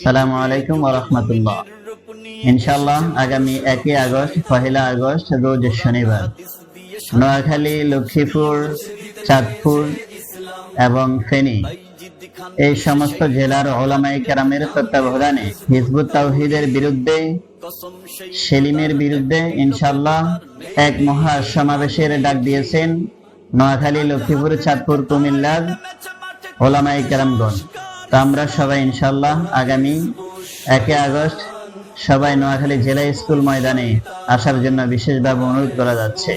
সালামু আলাইকুম ওয়া রাহমাতুল্লাহ। ইনশাআল্লাহ আগামী 1 আগস্ট, 1 আগস্ট রোজ শনিবার নোয়াখালী, লক্ষ্মীপুর, চাঁদপুর এবং ফেনী এই সমস্ত জেলার উলামায়ে কেরামের তত্ত্বাবধানে হিজবুত তাওহীদের বিরুদ্ধে, সেলিমের বিরুদ্ধে ইনশাআল্লাহ এক মহা সমাবেশের ডাক দিয়েছেন নোয়াখালী, লক্ষ্মীপুর, চাঁদপুর, কুমিল্লার উলামায়ে কেরামগণ। তো আমরা সবাই ইনশাআল্লাহ আগামী 1 আগস্ট সবাই নোয়াখালী জেলা স্কুল ময়দানে আসার জন্য বিশেষভাবে অনুরোধ করা যাচ্ছে।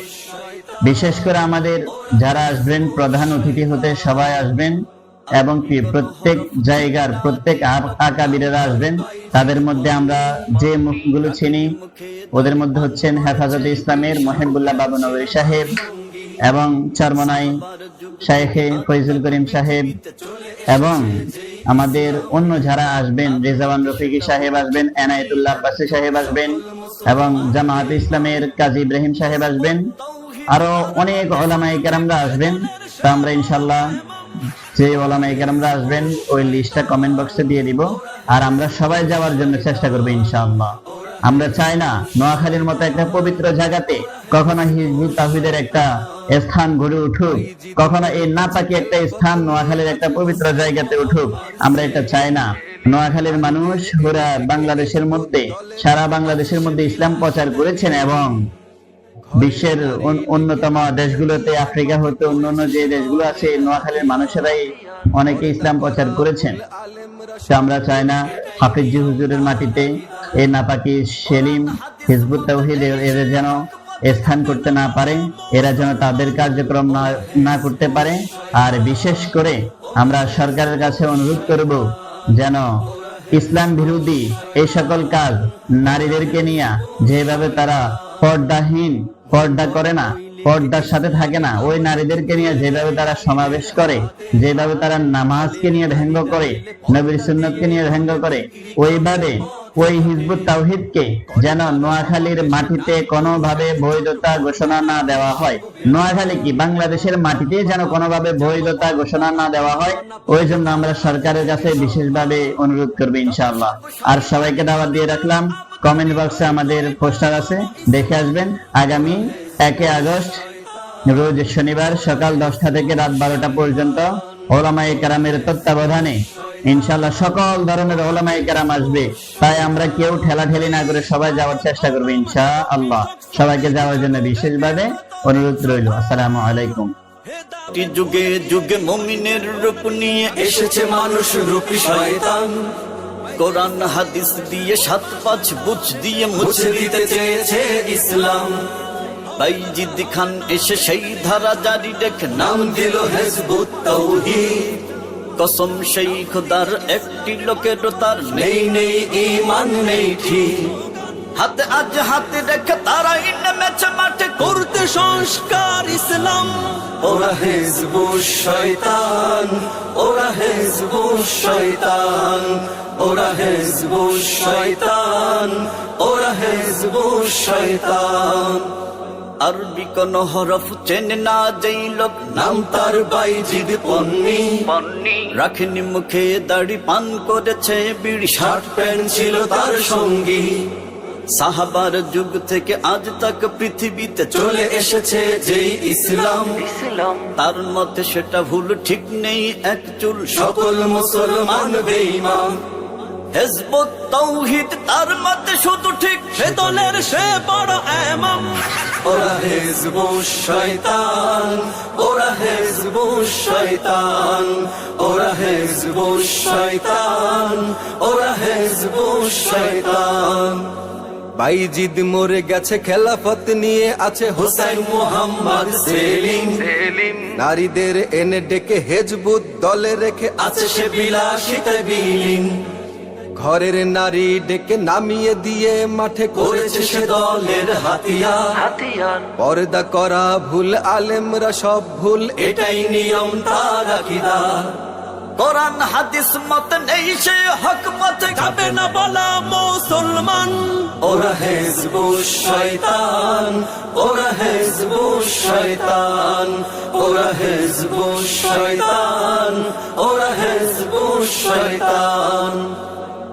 বিশেষ করে আমাদের যারা আসবেন প্রধান অতিথি হতে সবাই আসবেন এবং কি প্রত্যেক জায়গার প্রত্যেক আকাবিরেরা আসবেন। তাদের মধ্যে আমরা যে মুখগুলো চিনি ওদের মধ্যে হচ্ছেন হেফাজতে ইসলামের মহিবুল্লাহ বাবু নবী সাহেব এবং চরমনাই শাইখে ফয়জুল করিম সাহেব এবং আমাদের অন্য যারা আসবেন, রেজাওয়ান রফিকি সাহেব আসবেন, এনায়েতুল্লাহ আব্বাসী সাহেব আসবেন এবং জামায়াত ইসলামের কাজী ইব্রাহিম সাহেব আসবেন, আরো অনেক উলামায়ে কেরামরা আসবেন। তো আমরা ইনশাআল্লাহ যে উলামায়ে কেরামরা আসবেন ওই লিস্টটা কমেন্ট বক্সে দিয়ে দিব, আর আমরা সবাই যাওয়ার জন্য চেষ্টা করব ইনশাআল্লাহ। আমরা চাই না নোয়াখালীর মতো একটা পবিত্র জায়গাতে কখনো হিজবুত তাওহীদের একটা স্থান গড়ে উঠুক, কখনো এই নাপাকি একটা স্থান নোয়াখালীর একটা পবিত্র জায়গাতে উঠুক। আমরা এটা চাই না। নোয়াখালীর মানুষ পুরা বাংলাদেশের মধ্যে, সারা বাংলাদেশের মধ্যে ইসলাম প্রচার করেছেন এবং বিশ্বের অন্যতম দেশগুলোতে, আফ্রিকা হতে অন্যান্য যে দেশগুলো আছে, নোয়াখালীর মানুষেরাই অনেকে ইসলাম প্রচার করেছেন। তো আমরা চাই না হাফিজি হুজুরের মাটিতে এই নাপাকি সেলিম হিজবুত তাওহীদ এরা যেন স্থান করতে না পারে, এরা যেন তাদের কার্যক্রম না করতে পারে। আর বিশেষ করে আমরা সরকারের কাছে অনুরোধ করব যেন ইসলাম বিরোধী এই সকল কাজ নারীদেরকে নিয়ে যেভাবে তারা পর্দাহীন, পর্দা করে না, পর্দার সাথে থাকে না, ওই নারীদেরকে নিয়ে যেভাবে তারা সমাবেশ করে, যেভাবে তারা নামাজকে নিয়ে ব্যঙ্গ করে, নবীর সুন্নতকে নিয়ে ব্যঙ্গ করে, ওইভাবে ওই হিজবুত তাওহীদকে যেন নোয়াখালীর মাটিতে কোনোভাবে বৈধতা ঘোষণা না দেওয়া হয়। নোয়াখালী কি বাংলাদেশের মাটিতে যেন কোনোভাবে বৈধতা ঘোষণা না দেওয়া হয়, ওই জন্য আমরা সরকারের কাছে বিশেষভাবে অনুরোধ করব ইনশাআল্লাহ। আর সবাইকে দাওয়াত দিয়ে রাখলাম, কমেন্ট বক্সে আমাদের পোস্টার আছে, দেখে আসবেন। আগামী 1 আগস্ট রোজ শনিবার সকাল 10টা থেকে রাত 12টা পর্যন্ত উলামায়ে কেরামের তত্ত্বাবধানে ইনশাআল্লাহ সকল ধরনের উলামায়ে কেরাম আসবে। তাই আমরা কেউ ঠেলাঠেলি না করে সবাই যাওয়ার চেষ্টা করব ইনশাআল্লাহ। সবাইকে যাওয়ার জন্য বিশেষভাবে অনুরোধ রইল। আসসালামু আলাইকুম। যুগে যুগে মুমিনের রূপ নিয়ে এসেছে মানুষ রূপী শয়তান। কোরআন হাদিস দিয়ে 7-5 বুঝ দিয়ে মুছে দিতে চেয়েছে ইসলাম। বাইজিদ খান এসে সেই ধারা জারি রেখে নাম দিল হিজবুত তাওহীদ। কসম সেই খোদার একটি লোকের তার নেই নেই ঈমান নেই ঠিক। হাতে আজ হাতে রেখে তারা নেমেছে মাঠে করতে সংস্কার ইসলাম। ওরা হিজবুত শয়তান, ওরা হিজবুত শয়তান, ওরা হিজবুত শয়তান, ওরা হিজবুত শয়তান। আরবি কোন হরফ চেনে না যেই লোক, নাম তার বাইজিদ পন্নী। রাখেনি মুখে দাড়ি, পান করেছে বিড়ি, শার্ট প্যান্ট ছিল তার সঙ্গী। সাহাবার যুগ থেকে আজ তাক পৃথিবীতে চলে এসেছে যেই ইসলাম, তার মতে সেটা ভুল ঠিক নেই এক চুল, সকল মুসলমান বেঈমান। হিজবুত তাওহীদ তার মতে শুধু ঠিক, সে দলের সে বড় ইমাম। ওরা হিজবুত শয়তান, ওরা হিজবুত শয়তান, ওরা হিজবুত শয়তান, ওরা হিজবুত শয়তান। বাইজিদ মরে গেছে, খেলাফত নিয়ে আছে হুসাইন মুহাম্মদ সেলিম। নারীদের এনে ডেকে হিজবুত দলে রেখে আছে সে বিলাসিতা বিলীন। ঘরের নারী ডেকে নামিয়ে দিয়ে মাঠে করেছে সে দলের হাতিয়ার। পর্দা করা ভুল, আলেমরা সব ভুল, এটাই নিয়ম তার আকীদা। কোরআন হাদিস মত নেই সে হক পথে যাবে না বলা মুসলমান। ওরা হিজবুত শয়তান, ওরা হিজবুত শয়তান, ওরা হিজবুত শয়তান, ওরা হিজবুত শয়তান।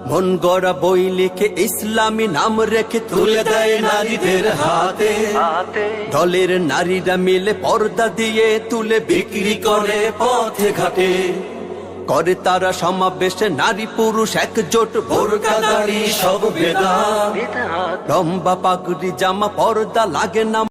মন গড়া বই লিখে ইসলামী নাম রেখে তুলে দেয় নারীদের হাতে দলের নারীরা মিলে পর্দা দিয়ে তুলে বিক্রি করে পথে ঘাটে করে তারা সমাবেশে নারী পুরুষ একজোট বোরকা দাড়ি সব বেদা লম্বা পাগড়ি জামা পর্দা লাগে না